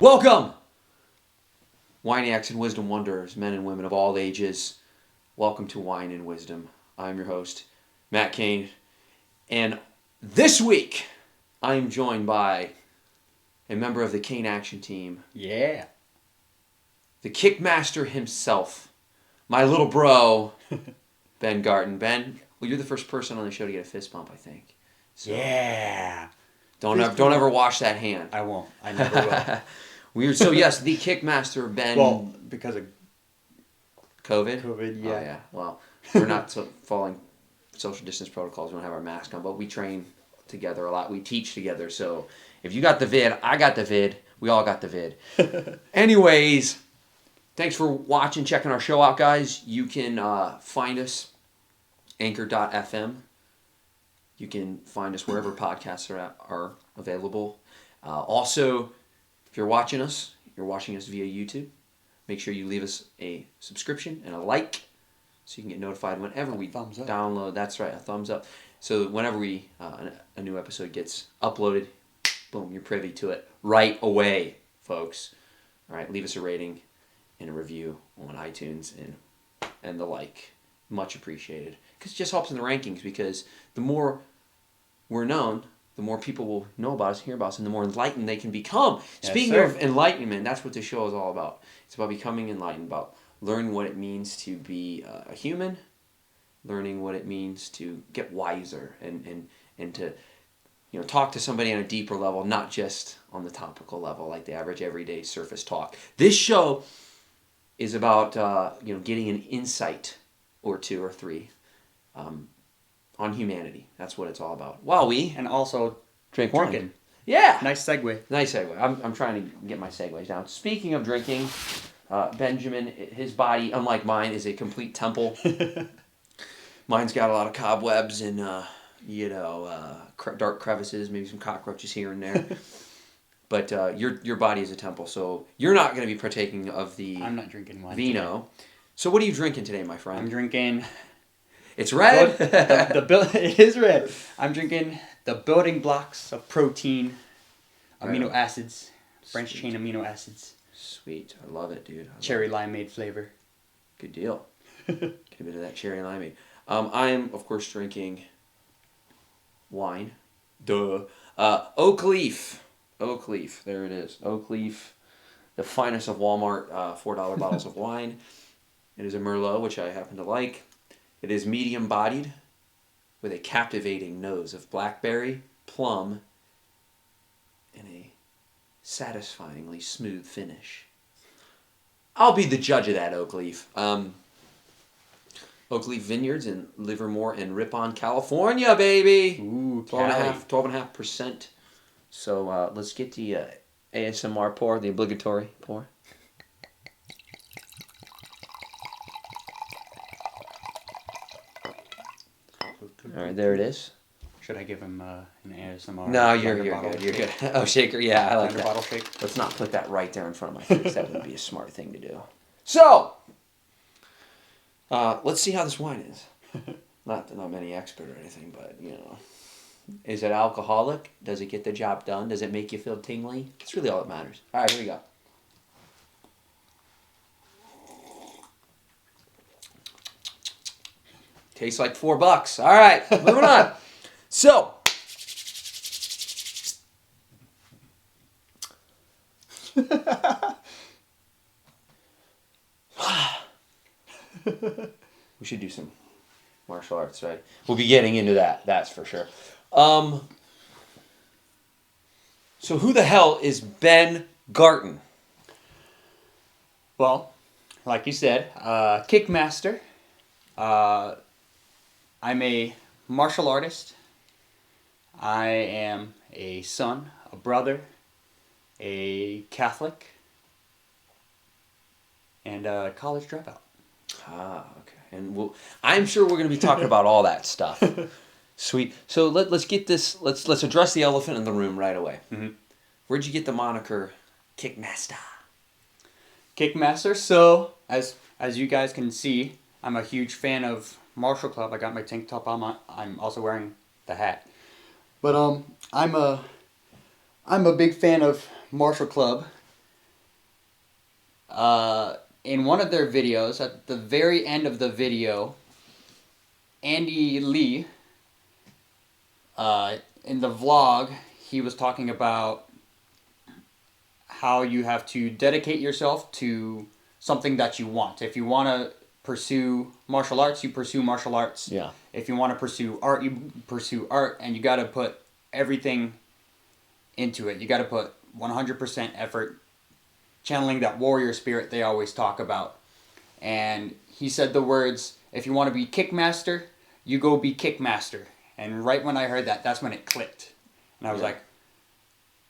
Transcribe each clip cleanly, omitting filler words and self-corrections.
Welcome, Winiacs and Wisdom Wanderers, men and women of all ages. Welcome to Wine and Wisdom. I'm your host, Matt Kane. And this week, I am joined by a member of the Kane Action Team. Yeah. The Kickmaster himself. My little bro, Ben Garton. Ben, well, you're the first person on the show to get a fist bump, I think. So Yeah. Don't ever wash that hand. I won't. I never will. Weird. So yes, the Kickmaster, Ben. Well, because of COVID? COVID, yeah. Oh, yeah. Well, we're not following social distance protocols. We don't have our mask on, but we train together a lot. We teach together. So if you got the vid, I got the vid. We all got the vid. Anyways, thanks for watching, checking our show out, guys. You can find us, anchor.fm. You can find us wherever podcasts are available. Also, if you're watching us via YouTube, make sure you leave us a subscription and a like so you can get notified whenever we download. That's right, a thumbs up. So whenever a new episode gets uploaded, boom, you're privy to it right away, folks. All right, leave us a rating and a review on iTunes and the like. Much appreciated. Because it just helps in the rankings, because the more we're known, the more people will know about us, hear about us, and the more enlightened they can become. Yes, Speaking of enlightenment, that's what this show is all about. It's about becoming enlightened, about learning what it means to be a human, learning what it means to get wiser, and to talk to somebody on a deeper level, not just on the topical level like the average everyday surface talk. This show is about getting an insight or two or three on humanity. That's what it's all about. And also drink drinking. wine. Yeah. Nice segue. I'm trying to get my segues down. Speaking of drinking, Benjamin, his body, unlike mine, is a complete temple. Mine's got a lot of cobwebs and dark crevices, maybe some cockroaches here and there. But your body is a temple, so you're not going to be partaking of the I'm not drinking wine vino. Today. So what are you drinking today, my friend? I'm drinking... It's red. It is red. I'm drinking the building blocks of protein, amino acids, branched chain amino acids. Sweet. I love it, dude. Cherry limeade flavor. Good deal. Get a bit of that cherry limeade. I'm, of course, drinking wine. Duh. Oak Leaf. Oak Leaf. There it is. Oak Leaf. The finest of Walmart $4 bottles of wine. It is a merlot, which I happen to like. It is medium-bodied with a captivating nose of blackberry, plum, and a satisfyingly smooth finish. I'll be the judge of that, Oak Leaf. Oak Leaf Vineyards in Livermore and Ripon, California, baby! Ooh, 12.5%. So let's get the ASMR pour, the obligatory pour. All right, there it is. Should I give him an ASMR? No, you're good. You're good. Oh, shaker, yeah, I like that. Bottle shake. Let's not put that right there in front of my face. That would be a smart thing to do. So, let's see how this wine is. Not many expert or anything, but is it alcoholic? Does it get the job done? Does it make you feel tingly? That's really all that matters. All right, here we go. Tastes like $4. All right, moving on. So, we should do some martial arts, right? We'll be getting into that. That's for sure. So, who the hell is Ben Garton? Well, like you said, Kickmaster. I'm a martial artist. I am a son, a brother, a Catholic, and a college dropout. Ah, okay. And I'm sure we're going to be talking about all that stuff. Sweet. So let's get this. Let's address the elephant in the room right away. Mm-hmm. Where'd you get the moniker Kickmaster? Kickmaster. So as you guys can see, I'm a huge fan of Martial Club. I got my tank top on. I'm also wearing the hat. But I'm a big fan of Martial Club. in one of their videos, at the very end of the video, Andy Lee, in the vlog, he was talking about how you have to dedicate yourself to something that you want. If you want to pursue martial arts, you pursue martial arts. Yeah. If you want to pursue art, you pursue art, and you got to put everything into it. You got to put 100% effort, channeling that warrior spirit they always talk about. And he said the words, if you want to be kickmaster, you go be kickmaster. And right when I heard that, that's when it clicked. And I was like,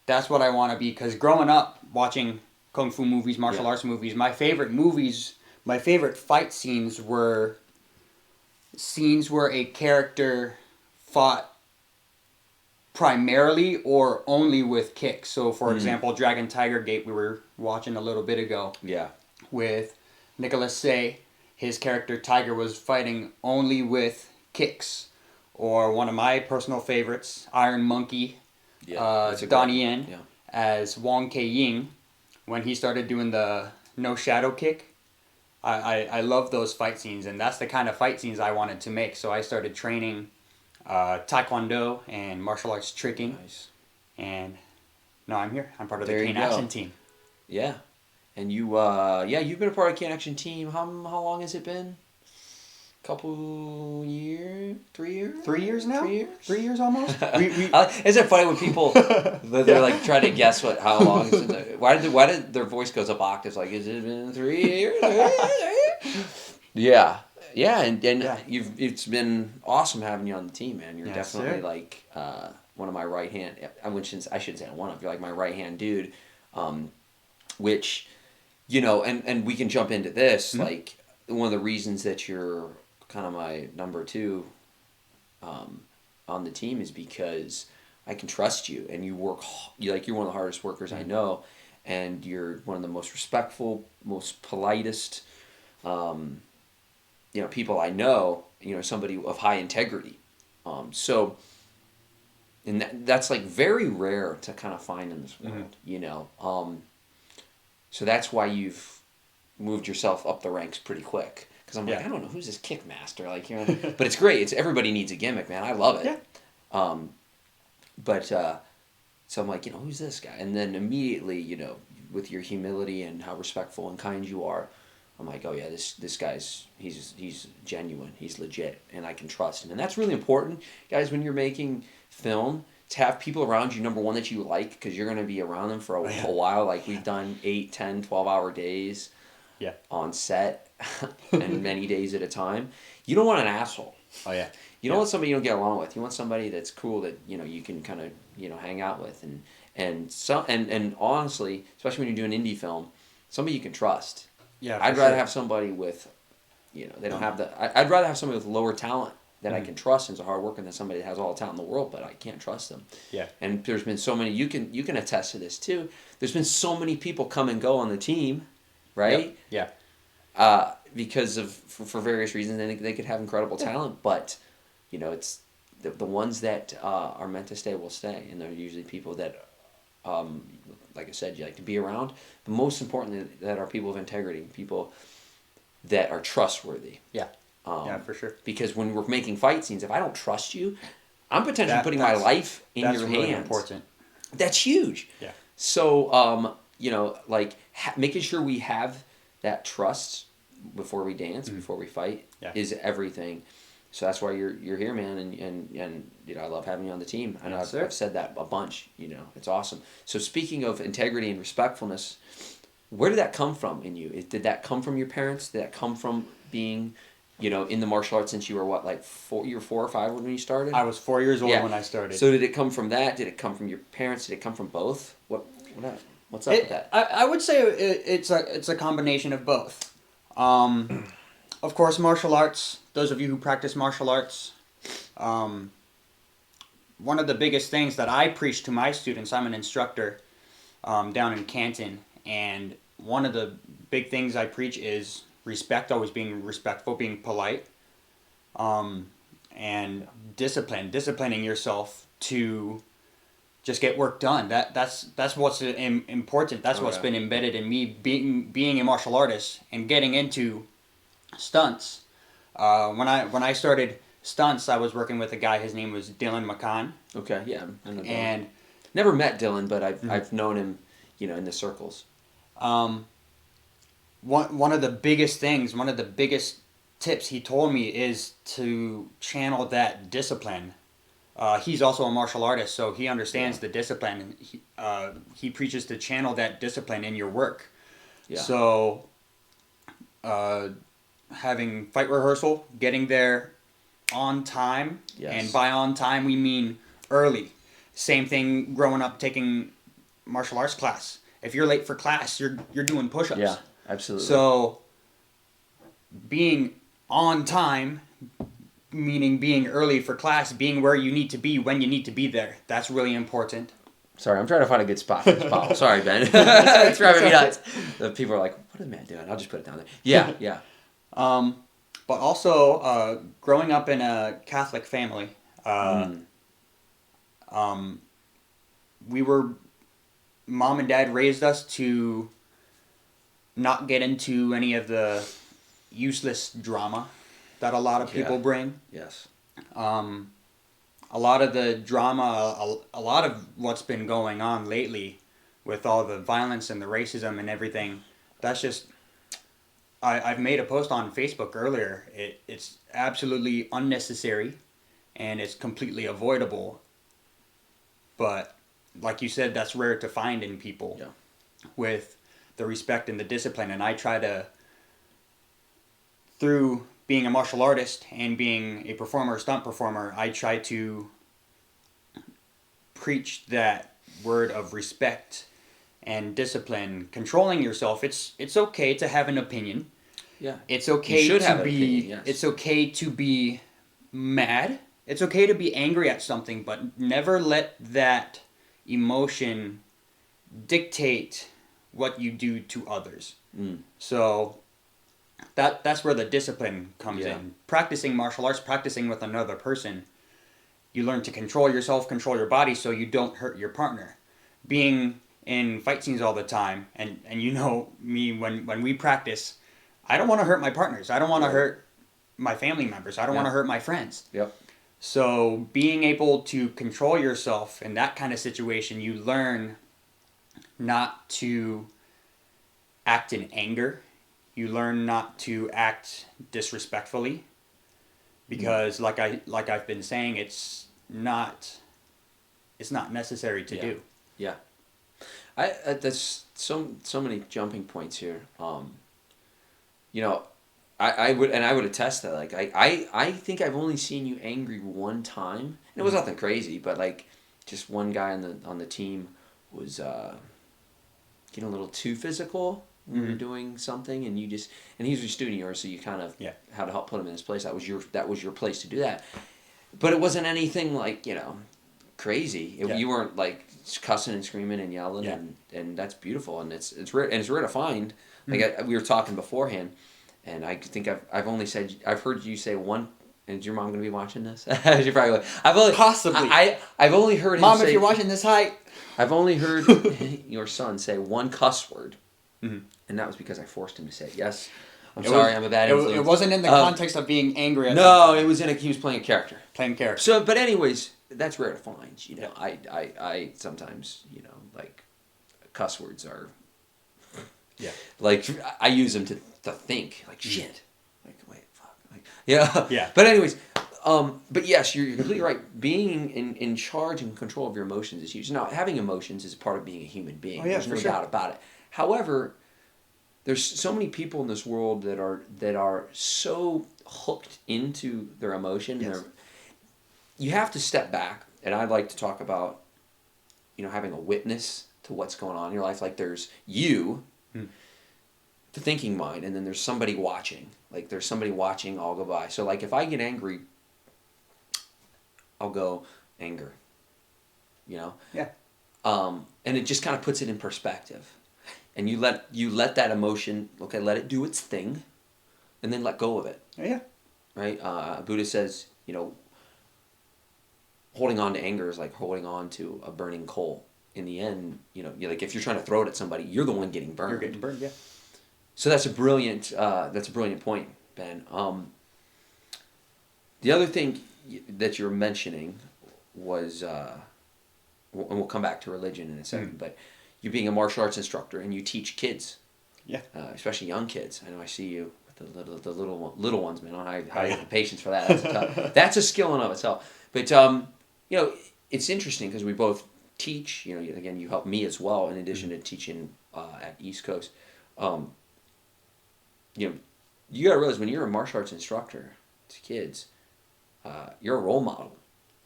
that's what I want to be. Because growing up, watching kung fu movies, martial arts movies, my favorite fight scenes were scenes where a character fought primarily or only with kicks. So, for example, Dragon Tiger Gate, we were watching a little bit ago. Yeah. With Nicholas Say, his character Tiger was fighting only with kicks. Or one of my personal favorites, Iron Monkey, Donnie Yen, as Wong Kei Ying, when he started doing the no shadow kick. I love those fight scenes, and that's the kind of fight scenes I wanted to make. So I started training Taekwondo and martial arts tricking. Nice. And now I'm here. I'm part of the Kane Action team. Yeah. And you've been a part of the Kane Action team. How long has it been? Couple years, 3 years? 3 years now? 3 years? 3 years almost? Isn't it funny when people, they're like trying to guess how long it's been? Why did their voice goes up octaves? Like, has it been 3 years? Yeah. And it's been awesome having you on the team, man. You're definitely like one of my right hand, I shouldn't say one of, you're like my right hand dude, which, and we can jump into this, like one of the reasons that you're kind of my number 2 on the team is because I can trust you, and you're one of the hardest workers I know, and you're one of the most respectful, most politest people I know, somebody of high integrity. So and that's like very rare to kind of find in this world, so that's why you've moved yourself up the ranks pretty quick. Because I'm like, I don't know, who's this kickmaster? Like, but it's great. Everybody needs a gimmick, man. I love it. Yeah. So I'm like, who's this guy? And then immediately, with your humility and how respectful and kind you are, I'm like, oh yeah, this guy's he's genuine. He's legit, and I can trust him. And that's really important, guys, when you're making film, to have people around you, number one, that you like, because you're going to be around them for a while. Like, we've done 8, 10, 12-hour days on set and many days at a time. You don't want an asshole. Oh, yeah. You don't want somebody you don't get along with. You want somebody that's cool, that you can kind of hang out with, and honestly, especially when you're doing indie film, somebody you can trust. Yeah, I'd rather have somebody with, they don't have I'd rather have somebody with lower talent that I can trust and is a hard worker than somebody that has all the talent in the world, but I can't trust them. Yeah. And there's been so many, you can attest to this too. There's been so many people come and go on the team, right? Yep. Yeah. Because of for various reasons, and they could have incredible talent, but it's the ones that are meant to stay will stay, and they're usually people that, like I said, you like to be around. But most importantly, that are people of integrity, people that are trustworthy. Yeah. Yeah, for sure. Because when we're making fight scenes, if I don't trust you, I'm potentially putting my life in your hands. That's really important. That's huge. Yeah. So, making sure we have that trust before we dance, before we fight, is everything. So that's why you're here, man, and I love having you on the team. I know I've said that a bunch. It's awesome. So speaking of integrity and respectfulness, where did that come from in you? Did that come from your parents? Did that come from being in the martial arts since you were what, you were 4 or 5 when you started? I was 4 years old when I started. So did it come from that? Did it come from your parents? Did it come from both? What's up with that? I would say it's a combination of both. Of course, martial arts. Those of you who practice martial arts, one of the biggest things that I preach to my students, I'm an instructor down in Canton, and one of the big things I preach is respect, always being respectful, being polite, and disciplining yourself to just get work done. That's what's important. That's what's yeah. been embedded in me being a martial artist and getting into stunts. When I started stunts, I was working with a guy. His name was Dylan McCann. Okay, yeah, I know Dylan. And never met Dylan, but I've known him, in the circles. One of the biggest things, one of the biggest tips he told me is to channel that discipline. He's also a martial artist, so he understands the discipline. And he preaches to channel that discipline in your work. Yeah. So, having fight rehearsal, getting there on time, and by on time we mean early. Same thing growing up taking martial arts class. If you're late for class, you're doing push-ups. Yeah, absolutely. So, being on time, meaning being early for class, being where you need to be when you need to be there. That's really important. Sorry, I'm trying to find a good spot for this bottle. Sorry, Ben. It's driving me nuts. The people are like, what is man doing? I'll just put it down there. Yeah, yeah. But also, growing up in a Catholic family, Mom and Dad raised us to not get into any of the useless drama that a lot of people bring. Yes. A lot of the drama, a lot of what's been going on lately with all the violence and the racism and everything, that's just... I've made a post on Facebook earlier. It's absolutely unnecessary and it's completely avoidable. But like you said, that's rare to find in people with the respect and the discipline. And I try to, through being a martial artist and being a performer, stunt performer, I try to preach that word of respect and discipline, controlling yourself. It's okay to have an opinion. Yeah. It's okay to be opinion, yes. It's okay to be mad. It's okay to be angry at something, but never let that emotion dictate what you do to others. So that's where the discipline comes in. Practicing martial arts, practicing with another person, you learn to control yourself, control your body so you don't hurt your partner. Being in fight scenes all the time, and you know me, when we practice, I don't want to hurt my partners. I don't want to hurt my family members. I don't want to hurt my friends. Yep. So being able to control yourself in that kind of situation, you learn not to act in anger. You learn not to act disrespectfully, because like I've been saying, it's not necessary to do. Yeah. There's so many jumping points here. I would attest that, like, I think I've only seen you angry one time, and it was nothing crazy, but like just one guy on the team was getting a little too physical when we were doing something, and he was a student of yours, so you kind of had to help put him in his place. That was your place to do that, but it wasn't anything like crazy. You weren't like cussing and screaming and yelling, and that's beautiful, and it's rare to find. Like we were talking beforehand, and I think I've heard you say one. And is your mom gonna be watching this? She probably will. Possibly. I've only heard him Mom, say, if you're watching this, hi. I've only heard your son say one cuss word, and that was because I forced him to say it. Yes. I'm sorry, I'm a bad influence. It wasn't in the context of being angry at No, it was he was playing a character. Playing character. So, but anyways, that's rare to find. I sometimes, like, cuss words are... Like, I use them to think. Like, shit. Like, wait, fuck. Like, yeah. But anyways, but yes, you're completely right. Being in charge and control of your emotions is huge. Now, having emotions is a part of being a human being. There's no doubt about it. However, there's so many people in this world that are so hooked into their emotion. Yes. You have to step back, and I'd like to talk about, having a witness to what's going on in your life. Like, there's you, the thinking mind, and then there's somebody watching. Like, there's somebody watching all go by. So, like, if I get angry, I'll go anger. Yeah. And it just kind of puts it in perspective. And you let that emotion, let it do its thing, and then let go of it. Yeah. Right? Buddha says, holding on to anger is like holding on to a burning coal. In the end, you're like if you're trying to throw it at somebody, you're the one getting burned. You're getting burned, yeah. So that's a brilliant point, Ben. The other thing that you're mentioning was, and we'll come back to religion in a second, but you being a martial arts instructor and you teach kids, especially young kids. I know I see you with the little ones, man. I don't know how you have the patience for that. That's a skill in of itself. But it's interesting because we both teach. Again, you help me as well in addition to teaching at East Coast. You gotta realize when you're a martial arts instructor to kids, you're a role model.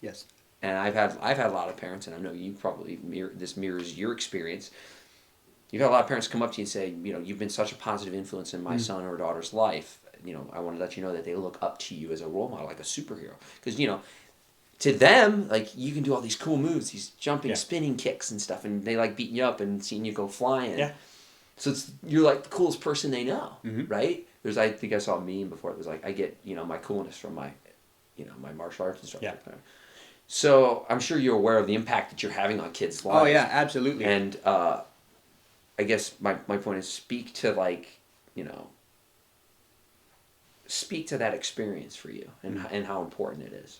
Yes. And I've had a lot of parents, and I know you probably this mirrors your experience. You've had a lot of parents come up to you and say, you've been such a positive influence in my son or daughter's life. I want to let you know that they look up to you as a role model, like a superhero. Because, to them, like, you can do all these cool moves, these jumping, spinning kicks and stuff, and they like beating you up and seeing you go flying. Yeah. So you're like the coolest person they know, right? I think I saw a meme before. It was like, I get, my coolness from my, my martial arts instructor. Yeah. So I'm sure you're aware of the impact that you're having on kids' lives. Oh yeah, absolutely. And I guess my point is speak to that experience for you and how important it is.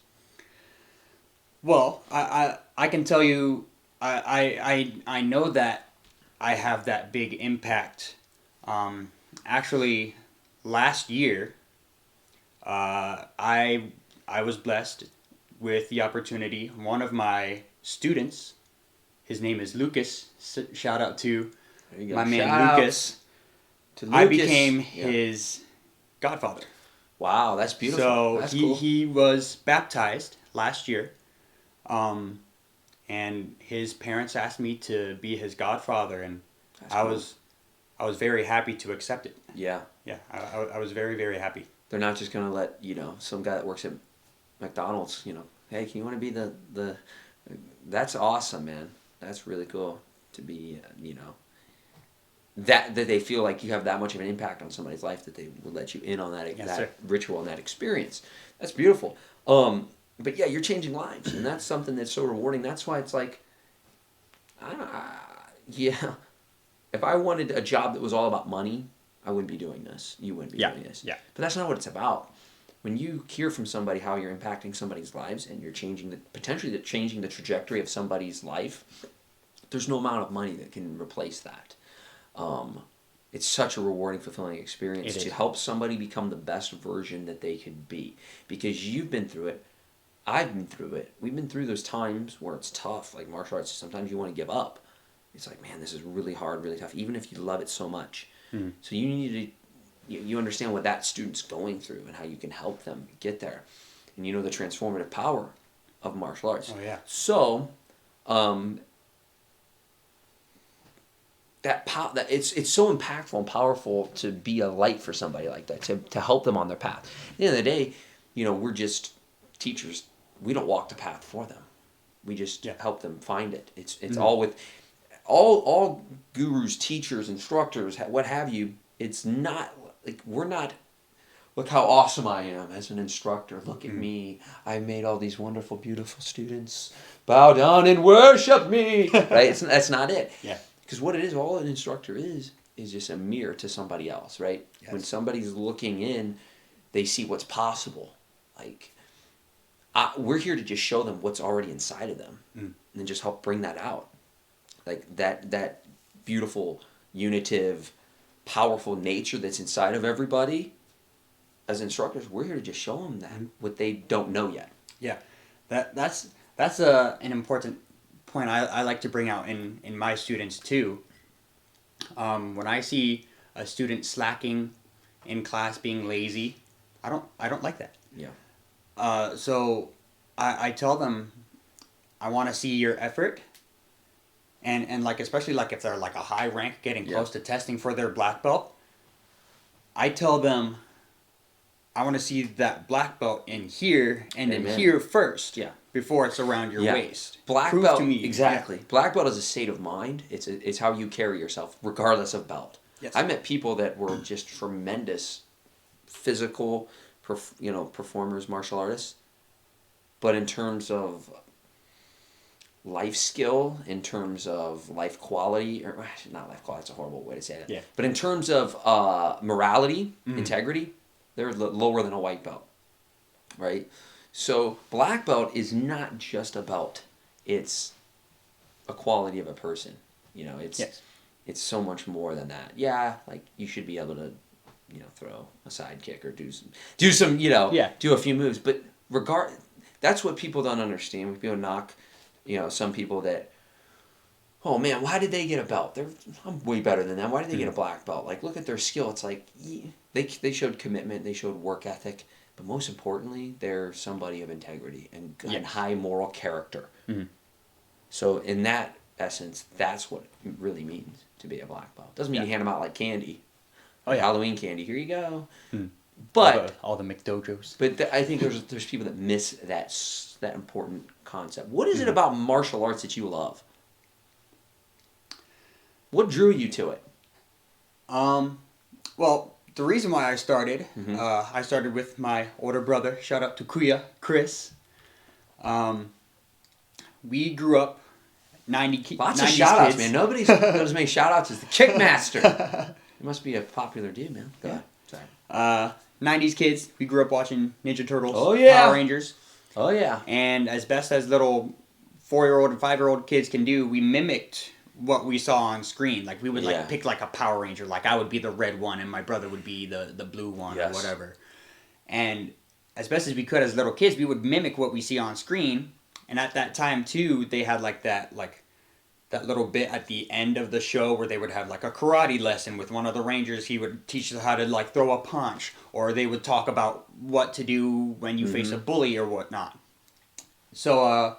Well, I can tell you, I know that I have that big impact. Actually, last year, I was blessed with the opportunity. One of my students, his name is Lucas. Shout out to my man Lucas. I became his godfather. Wow, that's beautiful. So that's cool. He was baptized last year. And his parents asked me to be his godfather, and I was very happy to accept it. Yeah. Yeah, I was very, very happy. They're not just gonna let some guy that works at McDonald's, hey, can you want to be the that's awesome, man. That's really cool to be, that they feel like you have that much of an impact on somebody's life that they will let you in on that ritual and that experience. That's beautiful. But yeah, you're changing lives, and that's something that's so rewarding. That's why it's like, if I wanted a job that was all about money, I wouldn't be doing this. You wouldn't be doing this. Yeah. But that's not what it's about. When you hear from somebody how you're impacting somebody's lives and you're potentially changing the trajectory of somebody's life, there's no amount of money that can replace that. It's such a rewarding, fulfilling experience to help somebody become the best version that they could be. Because you've been through it. I've been through it. We've been through those times where it's tough, like martial arts. Sometimes you want to give up. It's like, man, this is really hard, really tough, even if you love it so much. So you need to, you understand what that student's going through and how you can help them get there. And the transformative power of martial arts. Oh, yeah. So, that it's so impactful and powerful to be a light for somebody like that, to help them on their path. At the end of the day, we're just teachers. We don't walk the path for them. We just help them find it. It's all with all gurus, teachers, instructors, what have you. It's not like we're not. Look how awesome I am as an instructor. Look at me. I made all these wonderful, beautiful students bow down and worship me. Right? That's not it. Yeah. Because what it is, all an instructor is just a mirror to somebody else, right? Yes. When somebody's looking in, they see what's possible. Like, we're here to just show them what's already inside of them, and then just help bring that out. Like that beautiful, unitive, powerful nature that's inside of everybody. As instructors, we're here to just show them that what they don't know yet. Yeah, that's an important point I like to bring out in my students too. When I see a student slacking in class, being lazy, I don't like that. Yeah. So I tell them, I want to see your effort, and like especially like if they're like a high rank getting close to testing for their black belt, I tell them, I want to see that black belt in here and in here first. Yeah. Before it's around your waist. Black belt, to me. Exactly. Yeah. Black belt is a state of mind. It's how you carry yourself, regardless of belt. Yes. I met people that were just tremendous physical, performers, martial artists. But in terms of life skill, in terms of life quality, or not life quality, that's a horrible way to say it. Yeah. But in terms of morality, integrity, they're lower than a white belt, right? So black belt is not just a belt; it's a quality of a person. It's so much more than that. Yeah, like you should be able to, throw a side kick or do some, do a few moves. But that's what people don't understand. When people knock, some people that, oh man, why did they get a belt? I'm way better than them. Why did they get a black belt? Like, look at their skill. It's like they showed commitment, they showed work ethic, but most importantly, they're somebody of integrity and high moral character. Mm-hmm. So in that essence, that's what it really means to be a black belt. Doesn't mean you hand them out like candy. Halloween candy. Here you go. But all the McDojos. But I think there's people that miss that important concept. What is it about martial arts that you love? What drew you to it? Well, the reason why I started with my older brother. Shout out to Kuya, Chris. We grew up 90 Lots 90s of shout outs, kids. man. Nobody's got as many shout outs as the Kickmaster. He must be a popular dude, man. Go ahead. Sorry. 90s kids. We grew up watching Ninja Turtles. Oh, yeah. Power Rangers. Oh, yeah. And as best as little 4-year-old and 5-year-old kids can do, we mimicked what we saw on screen. Like, we would pick like a Power Ranger. Like, I would be the red one and my brother would be the blue one or whatever. And as best as we could as little kids, we would mimic what we see on screen. And at that time too, they had that little bit at the end of the show where they would have like a karate lesson with one of the Rangers. He would teach us how to like throw a punch, or they would talk about what to do when you face a bully or whatnot. So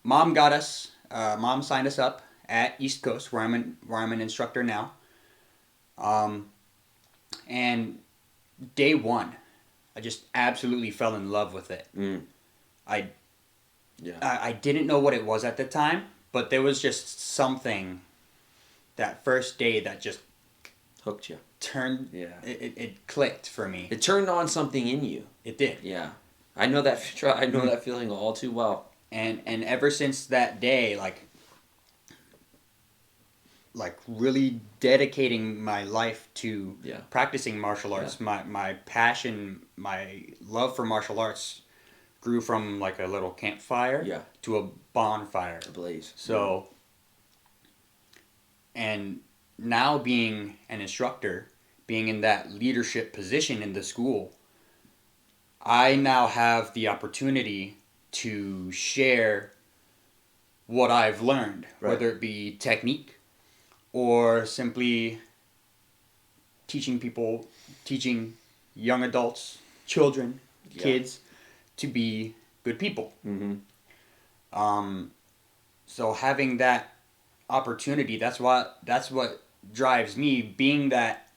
Mom signed us up at East Coast, where I'm an instructor now. And day one, I just absolutely fell in love with it. I didn't know what it was at the time, but there was just something that first day that just hooked you. It clicked for me. It turned on something in you. It did. Yeah. I know that that feeling all too well. And ever since that day, like really dedicating my life to practicing martial arts, my passion, my love for martial arts grew from like a little campfire to a bonfire. A blaze. So, and now being an instructor, being in that leadership position in the school, I now have the opportunity to share what I've learned, whether it be technique or simply teaching young adults, children, kids, to be good people. So having that opportunity, that's what drives me. Being that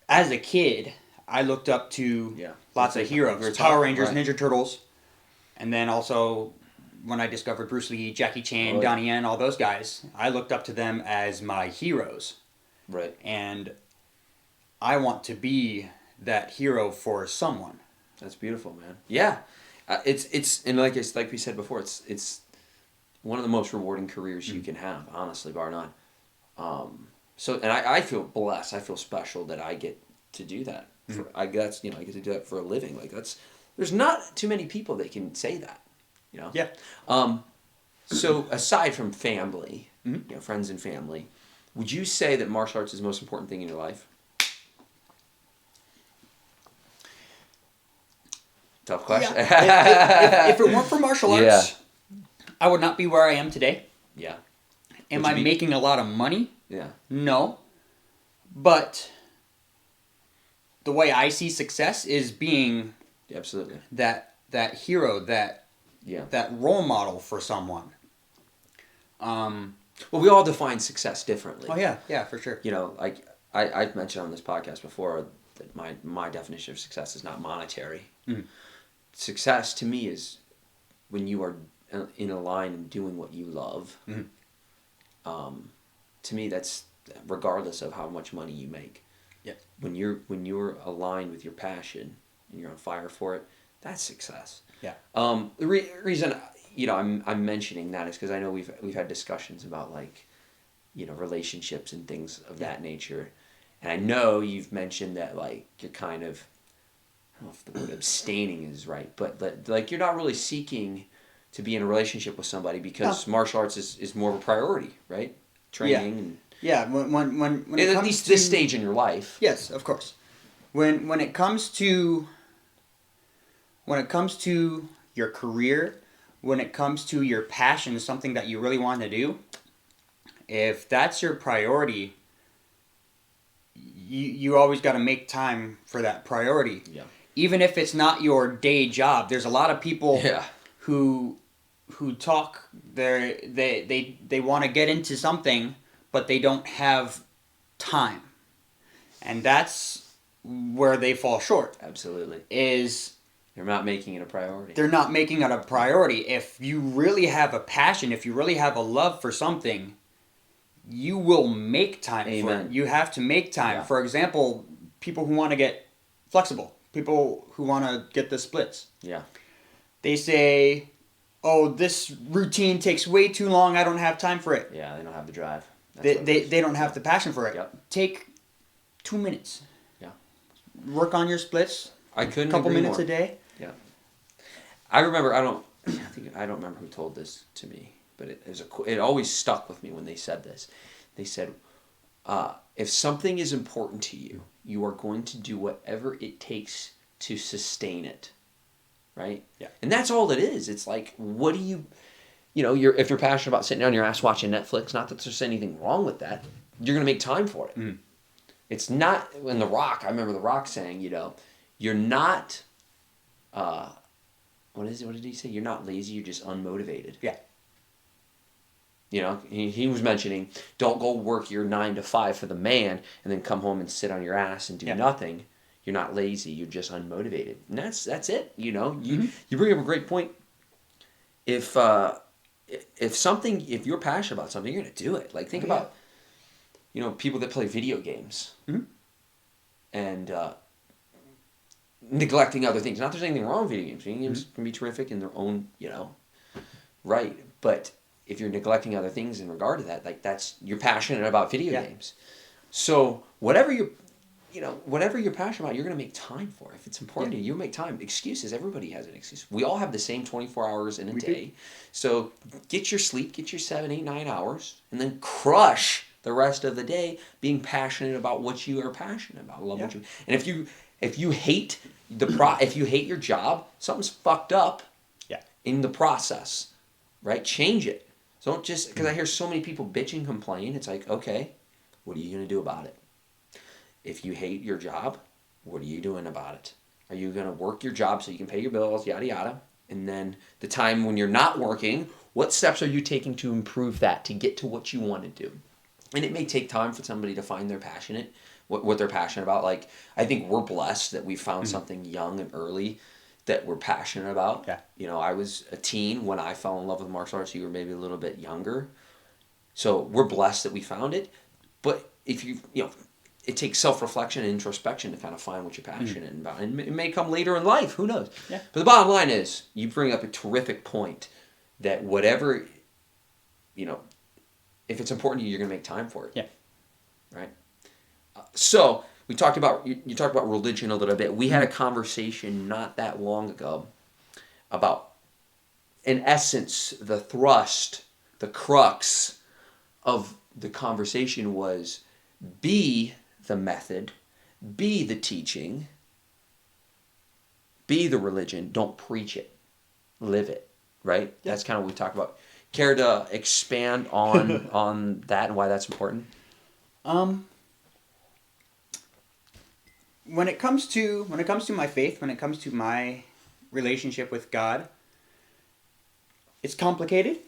as a kid, I looked up to lots of heroes, Power Rangers, Ninja Turtles, and then also when I discovered Bruce Lee, Jackie Chan, Donnie Yen, all those guys, I looked up to them as my heroes. Right. And I want to be that hero for someone. That's beautiful, man. Yeah, it's and like we said before, it's one of the most rewarding careers you can have, honestly, bar none. So and I feel blessed. I feel special that I get to do that. I get to do that for a living. Like there's not too many people that can say that. Yeah. So aside from family, friends and family, would you say that martial arts is the most important thing in your life? Tough question. Yeah. If it weren't for martial arts, I would not be where I am today. Yeah. Am I making a lot of money? Yeah. No. But the way I see success is being absolutely that hero, that role model for someone. Well, we all define success differently. Oh yeah, for sure. Like I've mentioned on this podcast before that my definition of success is not monetary. Success to me is when you are in a line and doing what you love. To me, that's regardless of how much money you make. Yeah. When you're aligned with your passion and you're on fire for it, that's success. Yeah. The reason I'm mentioning that is because I know we've had discussions about like, relationships and things of that nature, and I know you've mentioned that like you're kind of, I don't know if the word abstaining is right, but like you're not really seeking to be in a relationship with somebody because martial arts is more of a priority, right? Training and when it at comes least to, this stage in your life. Yes, of course. When it comes to your career, when it comes to your passion, something that you really want to do, if that's your priority, you always got to make time for that priority. Yeah. Even if it's not your day job, there's a lot of people who talk they want to get into something, but they don't have time, and that's where they fall short. Absolutely. Is they're not making it a priority. They're not making it a priority. If you really have a passion, if you really have a love for something, you will make time for it. You have to make time. Yeah. For example, people who want to get flexible, people who want to get the splits. Yeah. They say, oh, this routine takes way too long. I don't have time for it. Yeah, they don't have the drive. They don't have the passion for it. Yep. Take 2 minutes. Yeah. Work on your splits. I couldn't a couple agree minutes more. a day. Yeah. I remember. I don't remember who told this to me, but it always stuck with me when they said this. They said, if something is important to you, you are going to do whatever it takes to sustain it. Right? Yeah. And that's all it is. It's like, what do you if you're passionate about sitting on your ass watching Netflix, not that there's anything wrong with that, you're going to make time for it. Mm. It's not, in The Rock, I remember The Rock saying, you're not, what did he say? You're not lazy, you're just unmotivated. Yeah. He was mentioning, don't go work your 9 to 5 for the man and then come home and sit on your ass and do nothing. You're not lazy, you're just unmotivated. And that's it, You bring up a great point. If you're passionate about something, you're going to do it. Like, think about, people that play video games. Mm-hmm. And neglecting other things. Not that there's anything wrong with video games. Video games can be terrific in their own, right. But if you're neglecting other things in regard to that, like you're passionate about video games. So whatever you're passionate about, you're going to make time for. If it's important to you, you'll make time. Excuses, everybody has an excuse. We all have the same 24 hours in a day. Do. So get your sleep, get your 7, 8, 9 hours, and then crush the rest of the day being passionate about what you are passionate about. Love what you. And if you hate if you hate your job, something's fucked up in the process, right? Change it. So don't just, because I hear so many people bitch and complain, it's like, okay, what are you going to do about it? If you hate your job, what are you doing about it? Are you going to work your job so you can pay your bills, yada, yada? And then the time when you're not working, what steps are you taking to improve that, to get to what you want to do? And it may take time for somebody to find what they're passionate about. Like, I think we're blessed that we found something young and early that we're passionate about. Yeah. I was a teen when I fell in love with martial arts. You were maybe a little bit younger. So we're blessed that we found it. But if it takes self-reflection and introspection to kind of find what you're passionate about. And it may come later in life. Who knows? Yeah. But the bottom line is, you bring up a terrific point that whatever, if it's important to you, you're going to make time for it. Yeah. Right? So we talked about, you talked about religion a little bit. We had a conversation not that long ago about, in essence, the thrust, the crux of the conversation was, be the method, be the teaching, be the religion, don't preach it, live it, right? Yeah. That's kind of what we talked about. Care to expand on that and why that's important? When it comes to my faith, when it comes to my relationship with God, it's complicated.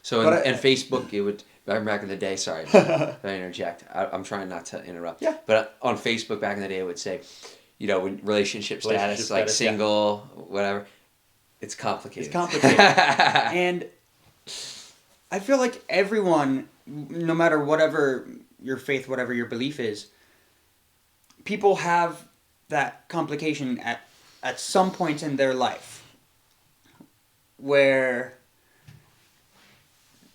So in Facebook, it would, back in the day, sorry, I interject. I'm trying not to interrupt. Yeah. But on Facebook back in the day, it would say, when relationship status, like single, whatever. It's complicated. It's complicated. And I feel like everyone, no matter whatever your faith, whatever your belief is, people have that complication at some point in their life. where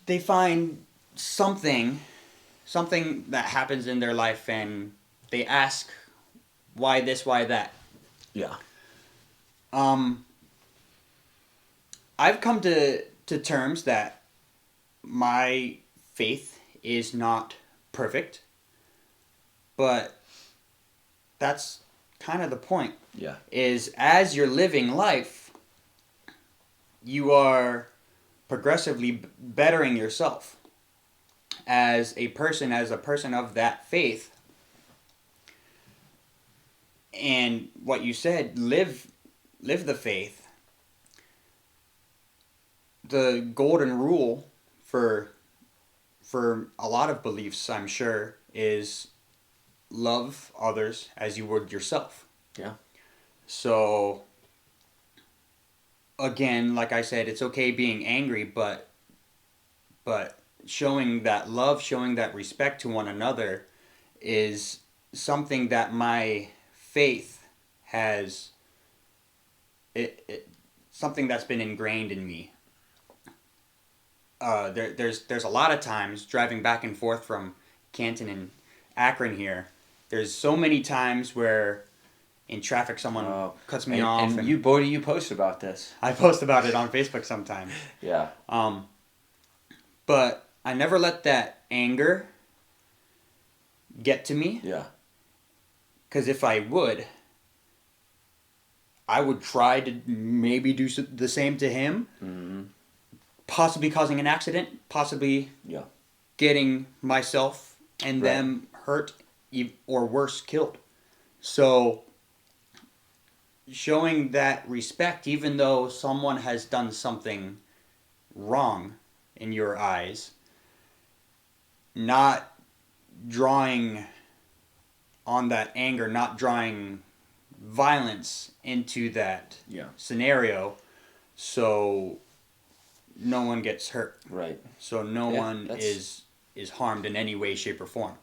they find something that happens in their life and they ask why this, why that. Yeah. I've come to terms that my faith is not perfect, but that's kind of the point. Yeah. Is as you're living life, you are progressively bettering yourself as a person of that faith. And what you said, live the faith. The golden rule for a lot of beliefs, I'm sure, is love others as you would yourself. Yeah. So again, like I said, it's okay being angry, but showing that love, showing that respect to one another is something that my faith has something that's been ingrained in me. There's a lot of times driving back and forth from Canton and Akron here. There's so many times where in traffic someone cuts me off. And you, boy, do you post about this? I post about it on Facebook sometimes. Yeah. But I never let that anger get to me. Yeah. Because if I would try to maybe do the same to him. Mm-hmm. Possibly causing an accident, possibly getting myself and them hurt or worse, killed. So showing that respect, even though someone has done something wrong in your eyes, not drawing on that anger, not drawing violence into that scenario, so no one gets hurt. Right. So no one is harmed in any way, shape, or form.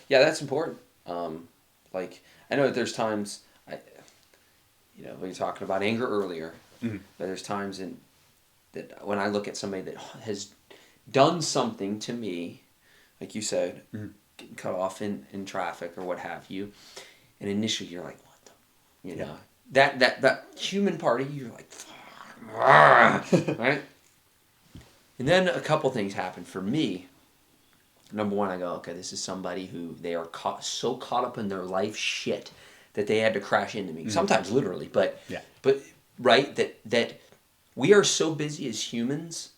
Yeah, that's important. Like, I know that there's times, we were talking about anger earlier, but there's times that when I look at somebody that has done something to me, like you said, getting cut off in traffic or what have you, and initially you're like, what the, know, that human part of you, you're like, right? And then a couple things happen for me. Number one, I go, okay, this is somebody who they are so caught up in their life shit that they had to crash into me. Sometimes literally, but right, that we are so busy as humans,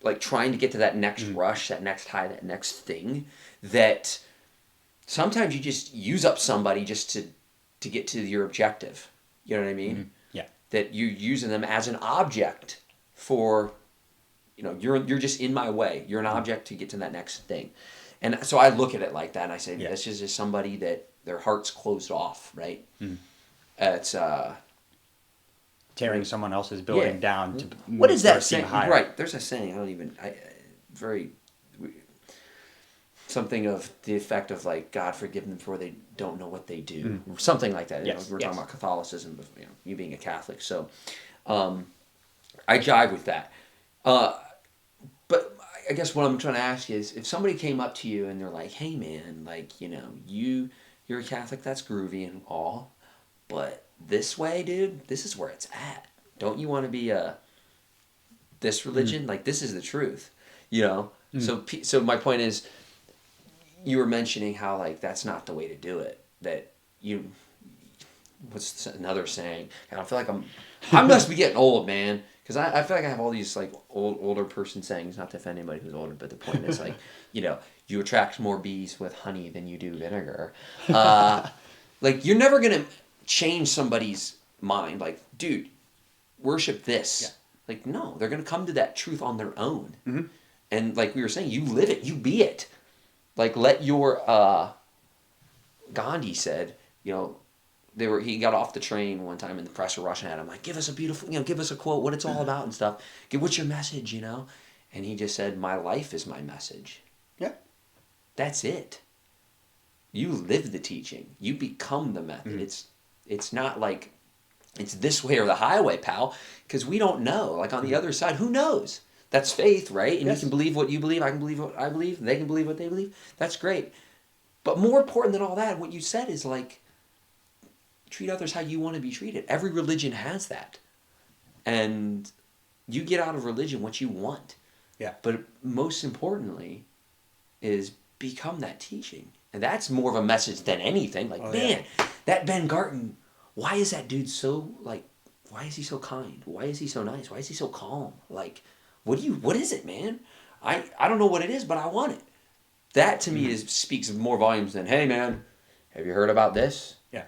like trying to get to that next rush, that next high, that next thing, that sometimes you just use up somebody just to get to your objective. You know what I mean? Yeah. That you're using them as an object for, you're just in my way. You're an object to get to that next thing. And so I look at it like that and I say, this is just somebody that their heart's closed off, right? It's tearing someone else's building down to what is that saying? Higher. Right. There's a saying, something of the effect of like, God forgive them for they don't know what they do. Something like that. Yes. We're talking about Catholicism, but you being a Catholic. So I jive with that. But I guess what I'm trying to ask is, if somebody came up to you and they're like, hey man, like, you're a Catholic, that's groovy and all, but this way, dude, this is where it's at. Don't you want to be this religion? Like, this is the truth, So my point is, you were mentioning how, like, that's not the way to do it. That what's another saying? I feel like I must be getting old, man. Because I feel like I have all these, like, older person sayings, not to offend anybody who's older, but the point is, like, you attract more bees with honey than you do vinegar. Like, you're never going to change somebody's mind. Like, dude, worship this. Yeah. Like, no, they're going to come to that truth on their own. Mm-hmm. And like we were saying, you live it, you be it. Like, let your, Gandhi said, he got off the train one time and the press were rushing at him, like, give us a beautiful, give us a quote, what it's all about and stuff. What's your message, And he just said, my life is my message. Yeah. That's it. You live the teaching. You become the method. Mm-hmm. It's not like It's this way or the highway, pal, because we don't know. Like on the other side, who knows? That's faith, right? And Yes. you can believe what you believe. I can believe what I believe. They can believe what they believe. That's great. But more important than all that, what you said is like, treat others how you want to be treated. Every religion has that. And you get out of religion what you want. Yeah. But most importantly is become that teaching. And that's more of a message than anything. Like, man, that Ben Garton, why is that dude so, like, why is he so kind? Why is he so nice? Why is he so calm? Like, what is it, man? I don't know what it is, but I want it. That to me speaks more volumes than, hey, man, have you heard about this? Yeah.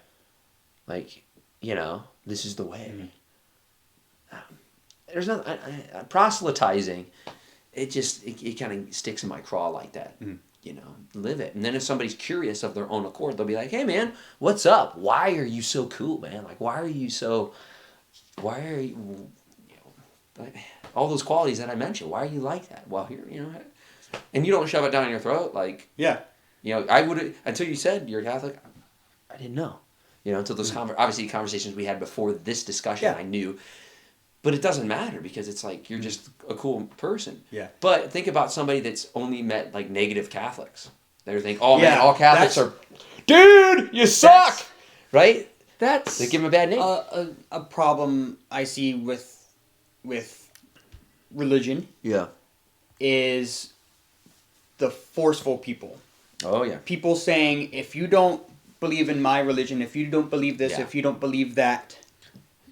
Like, this is the way. There's not proselytizing. It kind of sticks in my craw like that. Live it. And then if somebody's curious of their own accord, they'll be like, hey, man, what's up? Why are you so cool, man? Like, why are you like, all those qualities that I mentioned, why are you like that? Well, here, and you don't shove it down your throat. Like, yeah. I would, until you said you're Catholic, I didn't know. Until those obviously conversations we had before this discussion, I knew. But it doesn't matter because it's like you're just a cool person. Yeah. But think about somebody that's only met like negative Catholics. They think, oh man, all Catholics are, dude, you suck, right? They give them a bad name. A problem I see with religion. Yeah. Is the forceful people. Oh yeah. People saying, if you don't believe in my religion, if you don't believe this, if you don't believe that,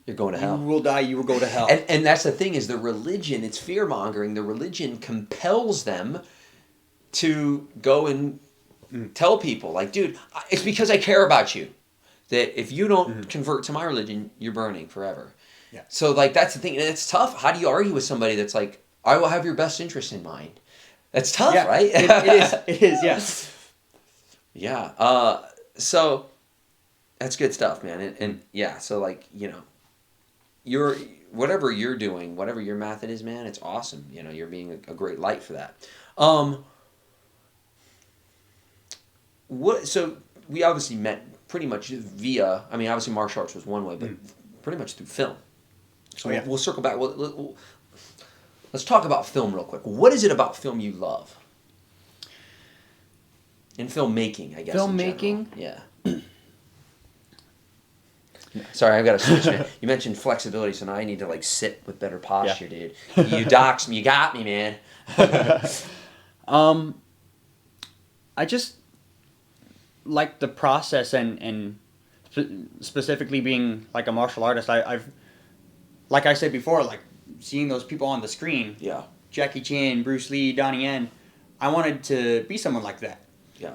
you're going to hell. You will die, you will go to hell. And that's the thing is the religion, it's fear-mongering. The religion compels them to go and tell people, like, dude, it's because I care about you. That if you don't convert to my religion, you're burning forever. Yeah. So, like, that's the thing. And it's tough. How do you argue with somebody that's like, I will have your best interest in mind? That's tough, right? It is, yes. Yeah. So, that's good stuff, man. And yeah, so, like, whatever you're doing, whatever your method is, man, it's awesome. You're being a great light for that. So we obviously met pretty much via, obviously martial arts was one way, but pretty much through film. So we'll circle back. Let's talk about film real quick. What is it about film you love? In filmmaking, I guess. Filmmaking? Yeah. Sorry, I've got to switch. Man. You mentioned flexibility, so now I need to like sit with better posture, dude. You doxed me. You got me, man. I just like the process and specifically being like a martial artist. I've, like I said before, like seeing those people on the screen. Yeah. Jackie Chan, Bruce Lee, Donnie Yen. I wanted to be someone like that. Yeah.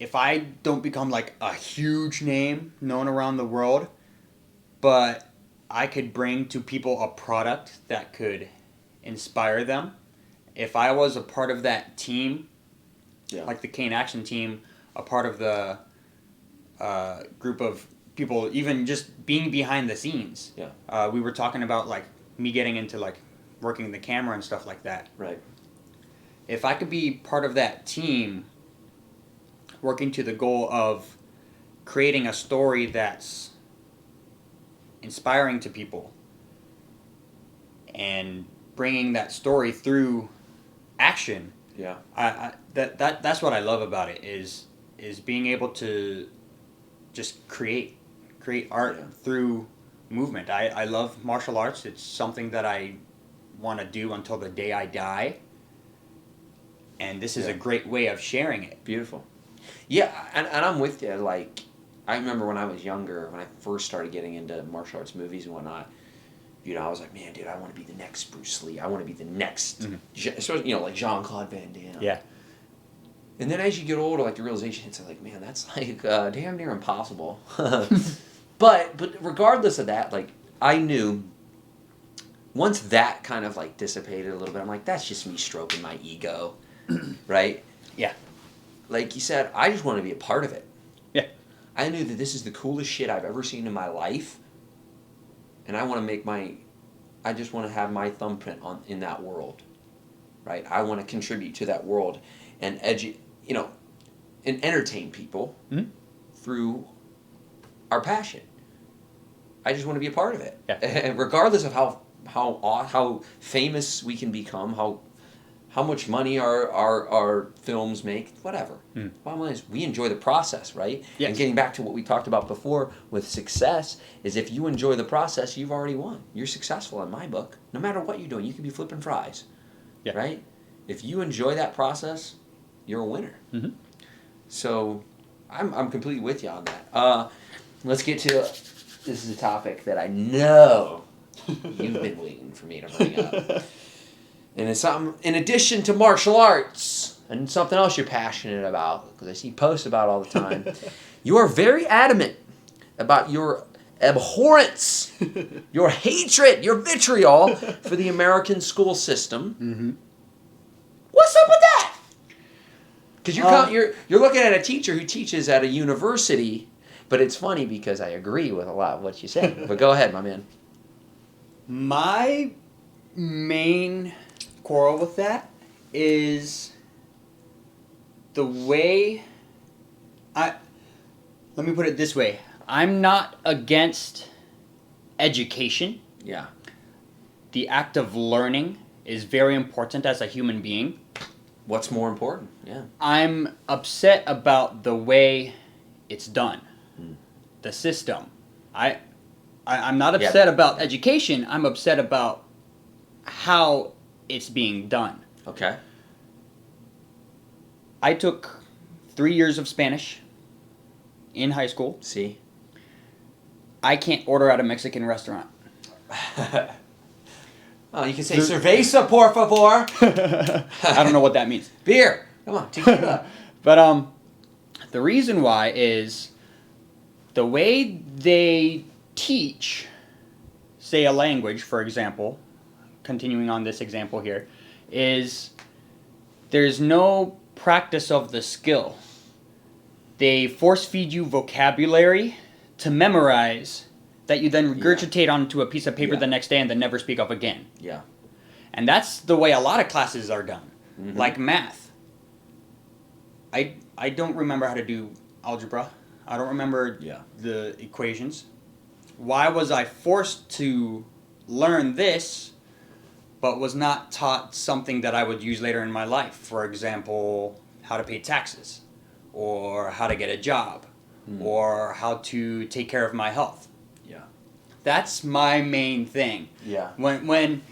If I don't become like a huge name known around the world, but I could bring to people a product that could inspire them. If I was a part of that team, like the Kane Action team, a part of the group of people, even just being behind the scenes. Yeah. We were talking about like me getting into like working the camera and stuff like that. Right. If I could be part of that team, working to the goal of creating a story that's inspiring to people and bringing that story through action. Yeah. That's what I love about it is being able to just create art through movement. I love martial arts. It's something that I want to do until the day I die. And this is a great way of sharing it. Beautiful. Yeah, and I'm with you. Like, I remember when I was younger, when I first started getting into martial arts movies and whatnot, I was like, man, dude, I want to be the next Bruce Lee. I want to be the next, like Jean-Claude Van Damme. Yeah. And then as you get older, like, the realization hits, like, man, that's, like, damn near impossible. But regardless of that, like, I knew once that kind of, like, dissipated a little bit, I'm like, that's just me stroking my ego, right? Yeah. Like you said, I just want to be a part of it. Yeah. I knew that this is the coolest shit I've ever seen in my life. And I want to I just want to have my thumbprint in that world. Right? I want to contribute to that world and and entertain people through our passion. I just want to be a part of it. Yeah. And regardless of how famous we can become, how much money our films make, whatever. Bottom line is we enjoy the process, right? Yes. And getting back to what we talked about before with success is if you enjoy the process, you've already won. You're successful in my book. No matter what you're doing, you can be flipping fries, right? If you enjoy that process, you're a winner. Mm-hmm. So I'm completely with you on that. Let's get to this is a topic that I know you've been waiting for me to bring up. And it's something, in addition to martial arts, and something else you're passionate about, because I see posts about it all the time, you are very adamant about your abhorrence, your hatred, your vitriol for the American school system. Mm-hmm. What's up with that? Because you're looking at a teacher who teaches at a university, but it's funny because I agree with a lot of what you said. But go ahead, my man. My main quarrel with that is the way let me put it this way. I'm not against education. Yeah. The act of learning is very important as a human being. What's more important? Yeah. I'm upset about the way it's done. The system. I'm not upset about education. I'm upset about how it's being done. Okay. I took 3 years of Spanish in high school. See? I can't order at a Mexican restaurant. Oh, you can say cerveza, por favor. I don't know what that means. Beer. Come on, tequila. But the reason why is the way they teach, say, a language, for example, continuing on this example here, is there's no practice of the skill. They force feed you vocabulary to memorize that you then regurgitate onto a piece of paper the next day and then never speak of again. Yeah. And that's the way a lot of classes are done. Mm-hmm. Like math. I don't remember how to do algebra. I don't remember the equations. Why was I forced to learn this but was not taught something that I would use later in my life? For example, how to pay taxes, or how to get a job, or how to take care of my health. Yeah. That's my main thing. Yeah. When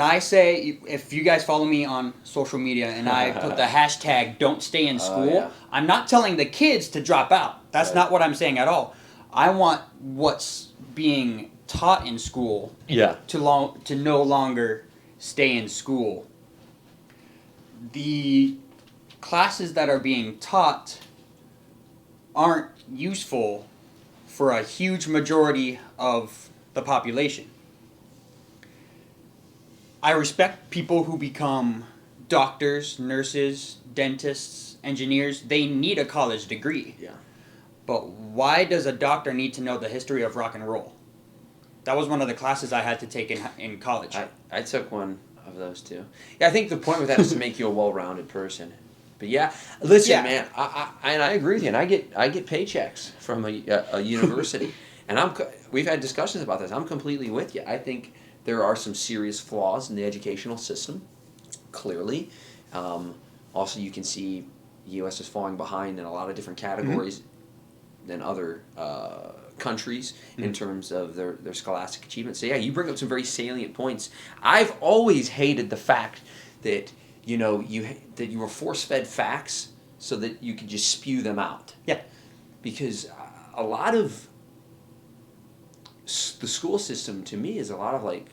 I say, if you guys follow me on social media and I put the hashtag don't stay in school, I'm not telling the kids to drop out. That's not what I'm saying at all. I want what's being taught in school to no longer stay in school. The classes that are being taught aren't useful for a huge majority of the population. I respect people who become doctors, nurses, dentists, engineers. They need a college degree. Yeah. But why does a doctor need to know the history of rock and roll? That was one of the classes I had to take in college. I took one of those too. Yeah, I think the point with that is to make you a well-rounded person. But yeah, listen, man, I agree with you, and I get paychecks from a university, and we've had discussions about this. I'm completely with you. I think there are some serious flaws in the educational system, clearly. Also, you can see the U.S. is falling behind in a lot of different categories than other countries in terms of their scholastic achievements. So yeah, you bring up some very salient points. I've always hated the fact that that you were force-fed facts so that you could just spew them out. Yeah. Because a lot of the school system to me is a lot of like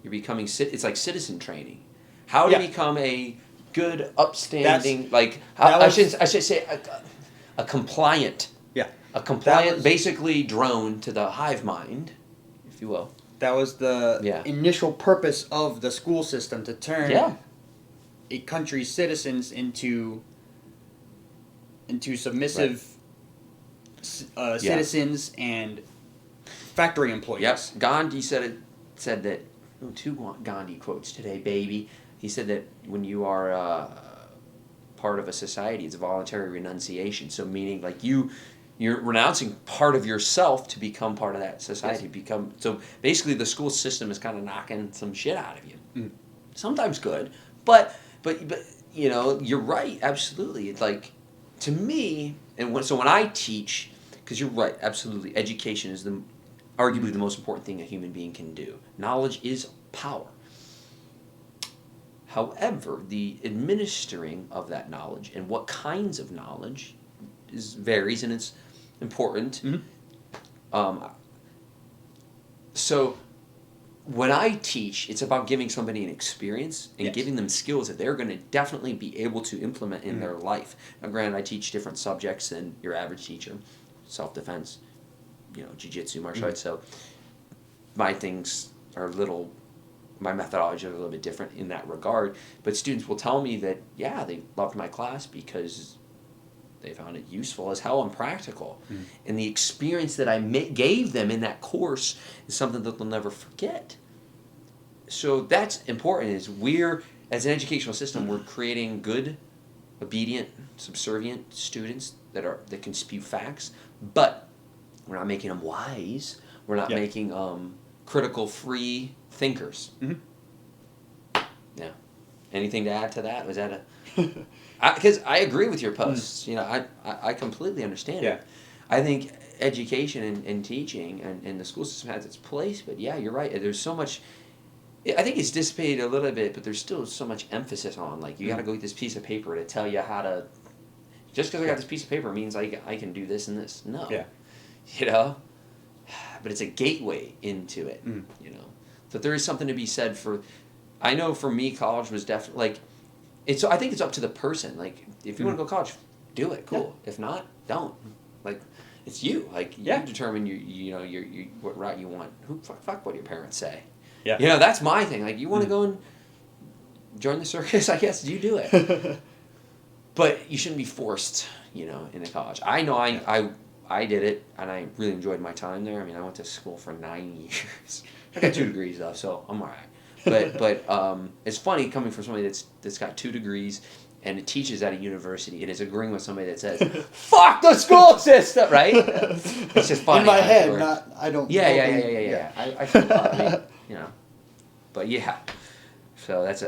you're becoming it's like citizen training. How to become a good, upstanding I should say a compliant. Yeah. A compliant, basically drone to the hive mind, if you will. That was the initial purpose of the school system, to turn a country's citizens into submissive citizens and factory employees. Yes, Gandhi said that. Two Gandhi quotes today, baby. He said that when you are part of a society, it's a voluntary renunciation. So meaning like you You're renouncing part of yourself to become part of that society. So basically, the school system is kind of knocking some shit out of you. Mm. Sometimes good, but you're right. Absolutely, it's like to me, so when I teach, because you're right, absolutely, education is arguably the most important thing a human being can do. Knowledge is power. However, the administering of that knowledge and what kinds of knowledge varies, and it's important. So when I teach, it's about giving somebody an experience and giving them skills that they're going to definitely be able to implement in their life. Now, granted, I teach different subjects than your average teacher. Self-defense, jiu-jitsu, martial arts. So my things are my methodology is a little bit different in that regard. But students will tell me that, they loved my class because they found it useful as hell and practical. And the experience that I gave them in that course is something that they'll never forget. So that's important, is as an educational system, we're creating good, obedient, subservient students that can spew facts, but we're not making them wise. We're not making critical, free thinkers. Yeah. Anything to add to that? Was that a... Because I agree with your posts. I completely understand it. I think education and teaching and the school system has its place, but you're right. There's so much... I think it's dissipated a little bit, but there's still so much emphasis on, you got to go get this piece of paper to tell you how to... Just because I got this piece of paper means I can do this and this. No. But it's a gateway into it, So there is something to be said for... I know for me, college was definitely... I think it's up to the person. If you want to go to college, do it. Cool. If not, don't. It's you. You determine what route you want. Fuck what your parents say. Yeah. That's my thing. You want to go and join the circus, I guess, you do it. But you shouldn't be forced, into college. I know I did it, and I really enjoyed my time there. I went to school for 9 years. I got 2 degrees, though, so I'm all right. But it's funny coming from somebody that's got 2 degrees and it teaches at a university and is agreeing with somebody that says, "Fuck the school system," right? It's just funny. In my head, I don't. Yeah. I feel but yeah. So I've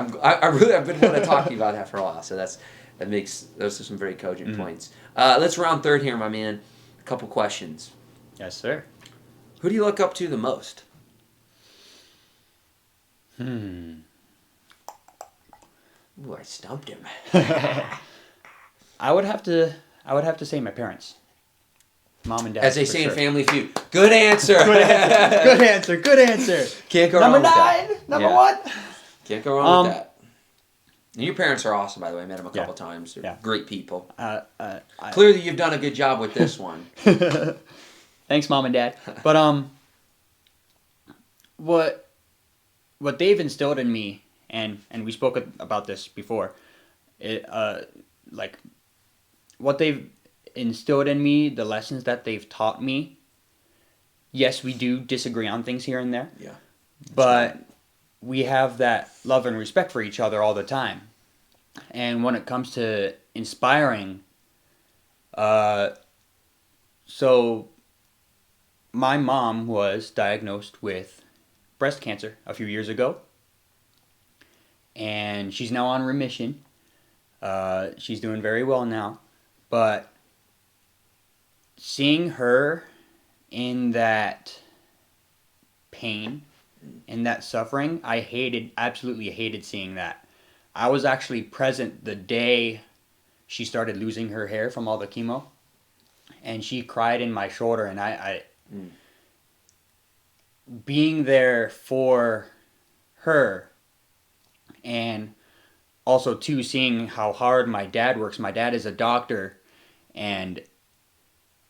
been wanting to talk to you about that for a while. So those are some very cogent points. Let's round third here, my man. A couple questions. Yes, sir. Who do you look up to the most? Ooh, I stumped him. I would have to say my parents. Mom and dad. As they say in Family Feud. Good answer. Good answer. Can't go wrong with that. Number 1. Can't go wrong with that. And your parents are awesome, by the way. I met them a couple times. They're great people. Clearly, you've done a good job with this one. Thanks, Mom and Dad. But what they've instilled in me, and we spoke about this before, what they've instilled in me, the lessons that they've taught me. Yes, we do disagree on things here and there. Yeah. But we have that love and respect for each other all the time. And when it comes to inspiring, so my mom was diagnosed with breast cancer a few years ago. And she's now on remission. She's doing very well now. But seeing her in that pain, in that suffering, I absolutely hated seeing that. I was actually present the day she started losing her hair from all the chemo. And she cried in my shoulder, and I being there for her, and also too seeing how hard my dad works. My dad is a doctor, and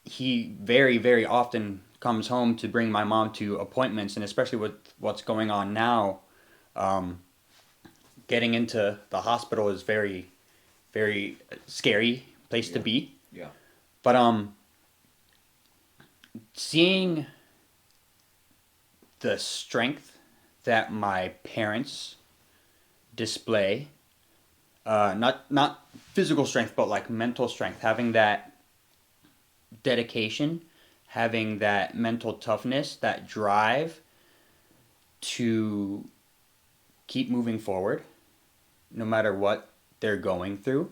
he very, very often comes home to bring my mom to appointments, and especially with what's going on now, getting into the hospital is very, very scary place to be. Yeah. But seeing the strength that my parents display, not physical strength, but like mental strength, having that dedication, having that mental toughness, that drive to keep moving forward no matter what they're going through.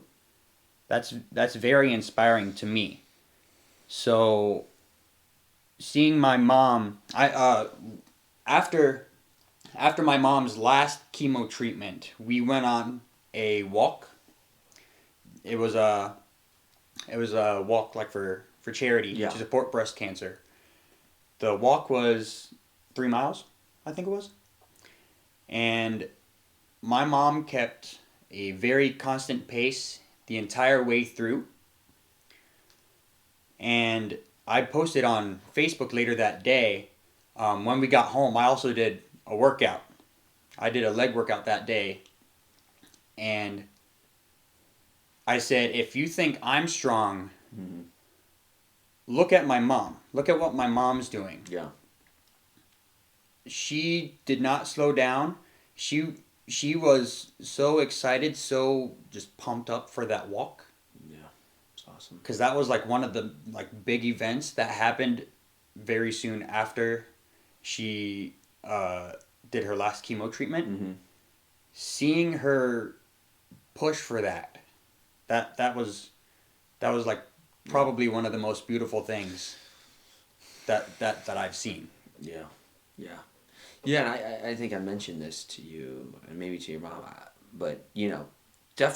That's very inspiring to me. So seeing my mom, after my mom's last chemo treatment, we went on a walk. It was a walk like for charity to support breast cancer. The walk was 3 miles, I think it was. And my mom kept a very constant pace the entire way through. And I posted on Facebook later that day, when we got home, I also did a workout. I did a leg workout that day. And I said, if you think I'm strong, look at my mom. Look at what my mom's doing. Yeah. She did not slow down. She was so excited, so just pumped up for that walk. Yeah, it's awesome. Because that was like one of the like big events that happened very soon after she did her last chemo treatment. Mm-hmm. Seeing her push for that was like probably one of the most beautiful things that I've seen. Yeah, yeah. Yeah, and I think I mentioned this to you, and maybe to your mom, but, you know,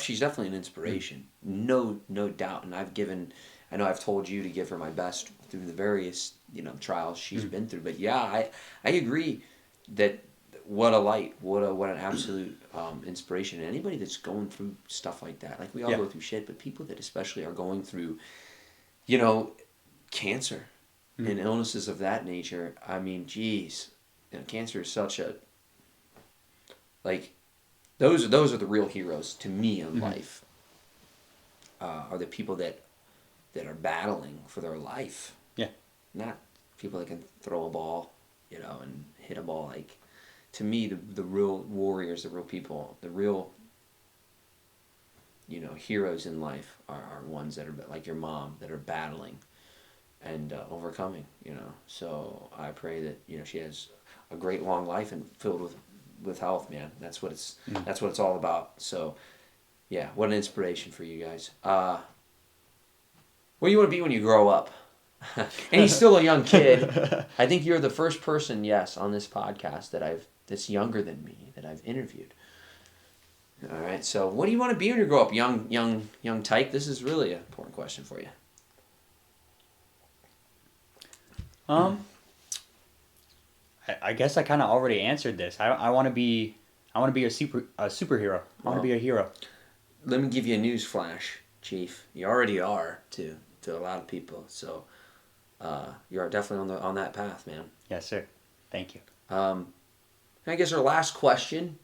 she's definitely an inspiration. No doubt. And I know I've told you to give her my best through the various, you know, trials she's been through. But yeah, I agree that what a light, what an absolute inspiration. And anybody that's going through stuff like that, like we all go through shit, but people that especially are going through, you know, cancer and illnesses of that nature, I mean, geez. You know, cancer is such a, like, those are the real heroes to me in life. Are the people that are battling for their life. Yeah. Not people that can throw a ball, you know, and hit a ball. Like, to me, the real warriors, the real people, the real, you know, heroes in life are ones that are like your mom, that are battling and overcoming, you know. So I pray that, you know, she has a great long life and filled with health, man. That's what it's all about. So yeah, what an inspiration for you guys. What do you want to be when you grow up? And he's still a young kid. I think you're the first person, yes, on this podcast that's younger than me that I've interviewed. All right. So what do you want to be when you grow up, young tyke? This is really an important question for you. I guess I kind of already answered this. I want to be a superhero. I want to be a hero. Let me give you a news flash, Chief. You already are to a lot of people. So you are definitely on that path, man. Yes, sir. Thank you. I guess our last question.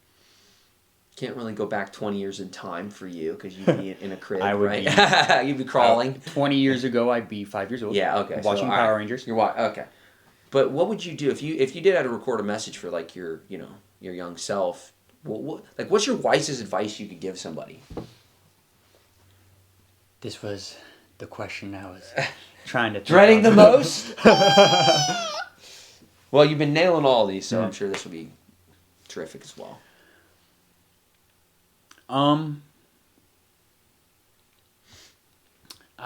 Can't really go back 20 years in time for you because you'd be in a crib, right? You'd be crawling. 20 years ago, I'd be 5 years old. Yeah, okay. Watching Power Rangers. Okay. But what would you do if you did have to record a message for like your young self? What's your wisest advice you could give somebody? This was the question I was trying to dreading the most. Well, you've been nailing all these, so I'm sure this will be terrific as well. I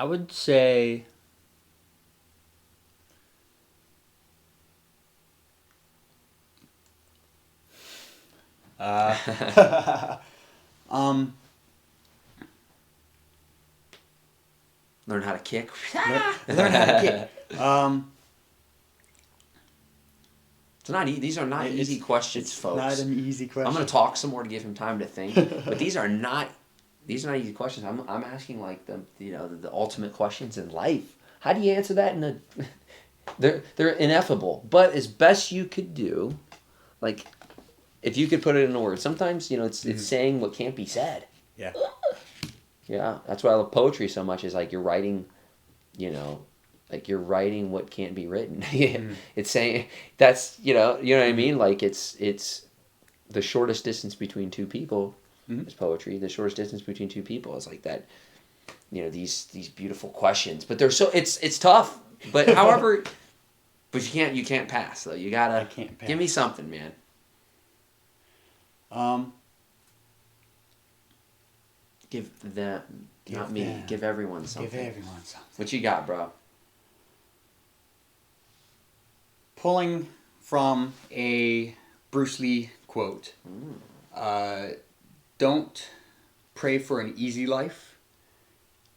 would say learn how to kick. Learn how to kick. It's not. These are not easy questions, folks. Not an easy question. I'm going to talk some more to give him time to think. But these are not easy questions. I'm asking like the ultimate questions in life. How do you answer that? They're ineffable. But as best you could do, like if you could put it in a word. Sometimes it's saying what can't be said. Yeah. Yeah, that's why I love poetry so much. Is like you're writing, like you're writing what can't be written. It's saying that's you know what I mean. Like it's the shortest distance between two people is poetry. The shortest distance between two people is like that. these beautiful questions, but they're it's tough. But however, but you can't pass though. You gotta give me something, man. Give everyone something. Give everyone something. What you got, bro? Pulling from a Bruce Lee quote. Don't pray for an easy life.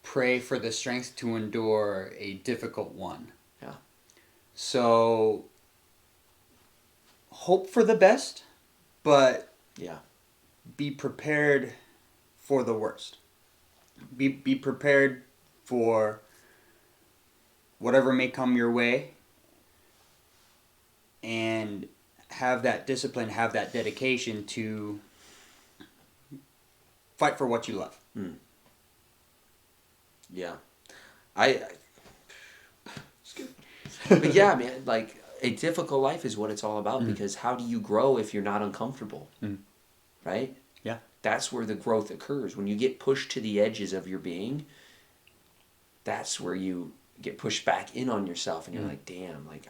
Pray for the strength to endure a difficult one. Yeah. So, hope for the best, but be prepared for the worst. Be prepared for whatever may come your way, and have that discipline, have that dedication to fight for what you love. Yeah. It's good. But yeah, man, like a difficult life is what it's all about, because how do you grow if you're not uncomfortable? Right? Yeah. That's where the growth occurs. When you get pushed to the edges of your being, that's where you get pushed back in on yourself, and you're like, damn, like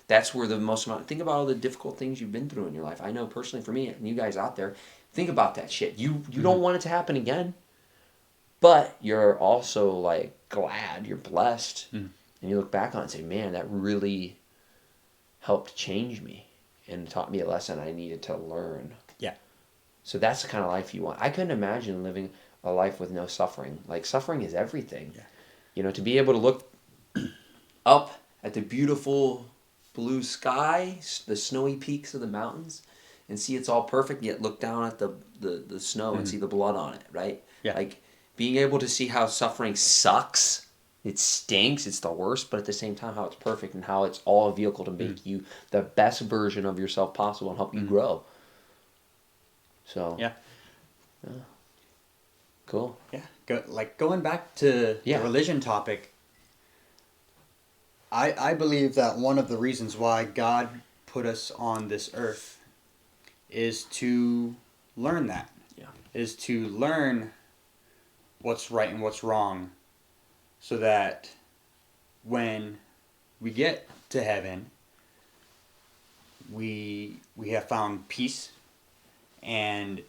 that's where the most amount. Think about all the difficult things you've been through in your life. I know personally for me, and you guys out there, think about that shit. You don't want it to happen again, but you're also like glad, you're blessed, and you look back on it and say, man, that really helped change me and taught me a lesson I needed to learn. Yeah. So that's the kind of life you want. I couldn't imagine living a life with no suffering. Like, suffering is everything. Yeah. To be able to look up at the beautiful blue sky, the snowy peaks of the mountains, and see it's all perfect, yet look down at the snow and see the blood on it, right? Yeah. Like, being able to see how suffering sucks, it stinks, it's the worst, but at the same time how it's perfect and how it's all a vehicle to make you the best version of yourself possible and help you grow. So yeah. Cool. Yeah. Going back to the religion topic, I believe that one of the reasons why God put us on this earth is to learn that. Yeah. Is to learn what's right and what's wrong, so that when we get to heaven, we have found peace and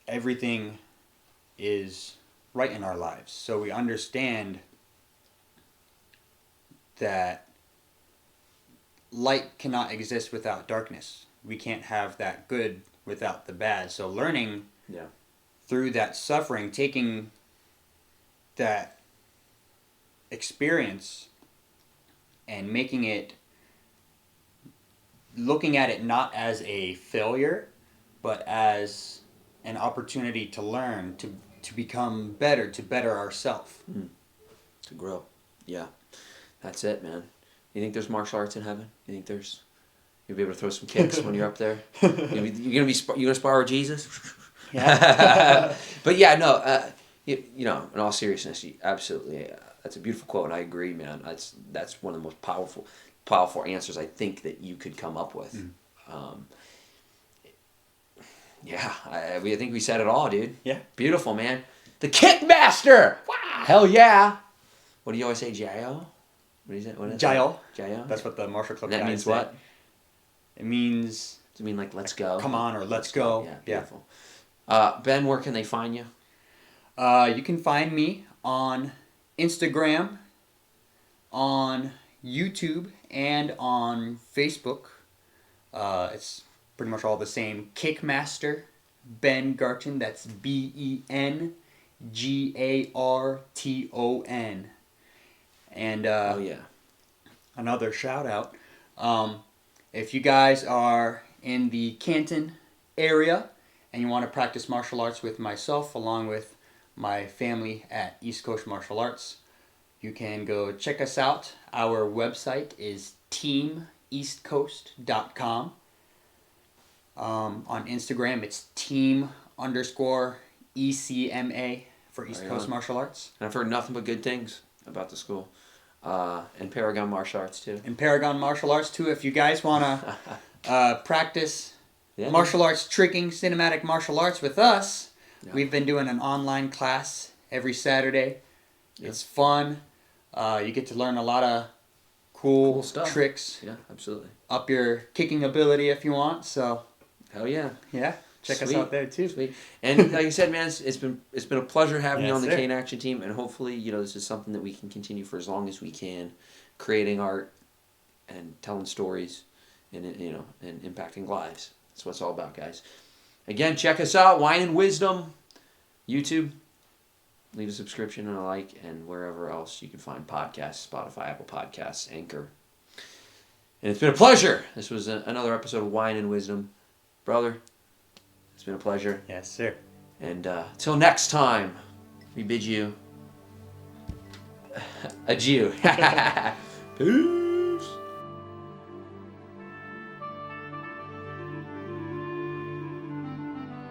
everything is right in our lives. So we understand that light cannot exist without darkness. We can't have that good without the bad. So learning through that suffering, taking that experience and looking at it not as a failure, but as an opportunity to learn, to become better, to better ourselves. To grow. Yeah. That's it, man. You think there's martial arts in heaven? You think you'll be able to throw some kicks when you're up there? You gonna spar with Jesus? Yeah. But yeah, no. In all seriousness, absolutely. That's a beautiful quote, and I agree, man. That's one of the most powerful answers I think that you could come up with. I think we said it all, dude. Yeah. Beautiful, man. The Kickmaster! Wow! Hell yeah! What do you always say, J-O? What is it? What is Jail. Jail? That's what the martial club guys say. That means what? It means... Does it mean like, let's go? Come on, or let's go. Yeah, beautiful. Ben, where can they find you? You can find me on Instagram, on YouTube, and on Facebook. It's pretty much all the same. Kickmaster Ben Garton. That's BenGarton. And another shout out. If you guys are in the Canton area and you want to practice martial arts with myself along with my family at East Coast Martial Arts, you can go check us out. Our website is teameastcoast.com. On Instagram, it's team_ECMA for East Coast Martial Arts. And I've heard nothing but good things about the school. And Paragon Martial Arts, too. And Paragon Martial Arts, too. If you guys want to practice martial arts tricking, cinematic martial arts with us, we've been doing an online class every Saturday It's fun. You get to learn a lot of cool stuff. Tricks. Yeah, absolutely. Up your kicking ability if you want. So. Hell yeah. Yeah. Check us out there too. Sweet. And like I said, man, it's been a pleasure having you on the sir. Cane Action team, and hopefully, this is something that we can continue for as long as we can, creating art and telling stories, and and impacting lives. That's what it's all about, guys. Again, check us out, Wine and Wisdom, YouTube. Leave a subscription and a like, and wherever else you can find podcasts, Spotify, Apple Podcasts, Anchor. And it's been a pleasure. This was another episode of Wine and Wisdom. Brother, it's been a pleasure. Yes, sir. And till next time, we bid you adieu. Peace.